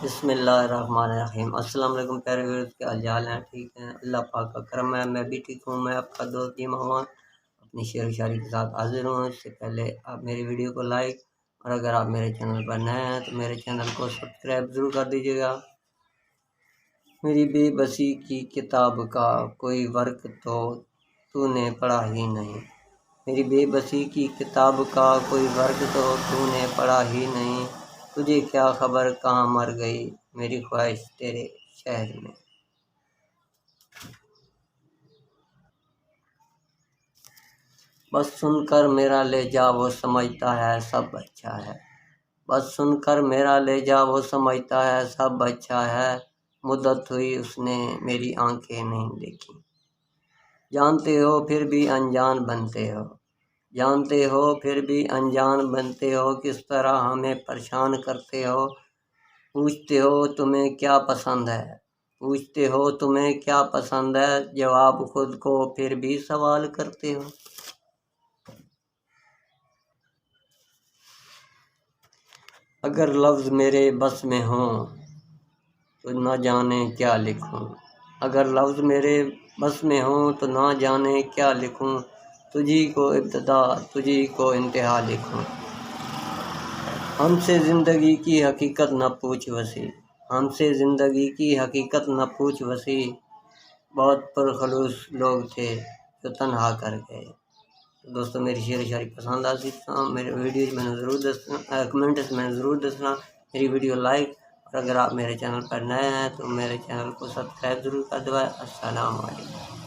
بسم اللہ الرحمن الرحیم۔ السلام علیکم پیارے ویورز، کیا حال ہیں؟ ٹھیک ہیں؟ اللہ پاک کا کرم ہے، میں بھی ٹھیک ہوں۔ میں آپ کا دوست جی مہمان اپنی شعر و شاعری کے ساتھ حاضر ہوں۔ اس سے پہلے آپ میری ویڈیو کو لائک، اور اگر آپ میرے چینل پر نئے ہیں تو میرے چینل کو سبسکرائب ضرور کر دیجیے گا۔ میری بے بسی کی کتاب کا کوئی ورق تو نے پڑھا ہی نہیں، میری بے بسی کی کتاب کا کوئی ورق تو نے پڑھا ہی نہیں، تجھے کیا خبر کہاں مر گئی میری خواہش تیرے شہر میں۔ بس سن کر میرا لہجہ وہ سمجھتا ہے سب اچھا ہے، بس سن کر میرا لہجہ وہ سمجھتا ہے سب اچھا ہے، مدت ہوئی اس نے میری آنکھیں نہیں دیکھی، جانتے ہو پھر بھی انجان بنتے ہو، جانتے ہو پھر بھی انجان بنتے ہو، کس طرح ہمیں پریشان کرتے ہو، پوچھتے ہو تمہیں کیا پسند ہے، پوچھتے ہو تمہیں کیا پسند ہے، جواب خود کو پھر بھی سوال کرتے ہو۔ اگر لفظ میرے بس میں ہوں تو نہ جانے کیا لکھوں، اگر لفظ میرے بس میں ہوں تو نہ جانے کیا لکھوں، تجھی کو ابتدا تجھی کو انتہا لکھوں، ہم سے زندگی کی حقیقت نہ پوچھ وسیع، ہم سے زندگی کی حقیقت نہ پوچھ وسیع، بہت پرخلوص لوگ تھے جو تنہا کر گئے۔ دوستو میری شعر و شاعری پسند آتی تو میرے ویڈیوز میں ضرور دسنا، کمنٹس میں ضرور دسنا، میری ویڈیو لائک، اور اگر آپ میرے چینل پر نئے ہیں تو میرے چینل کو سبسکرائب ضرور کر دو۔ السلام علیکم۔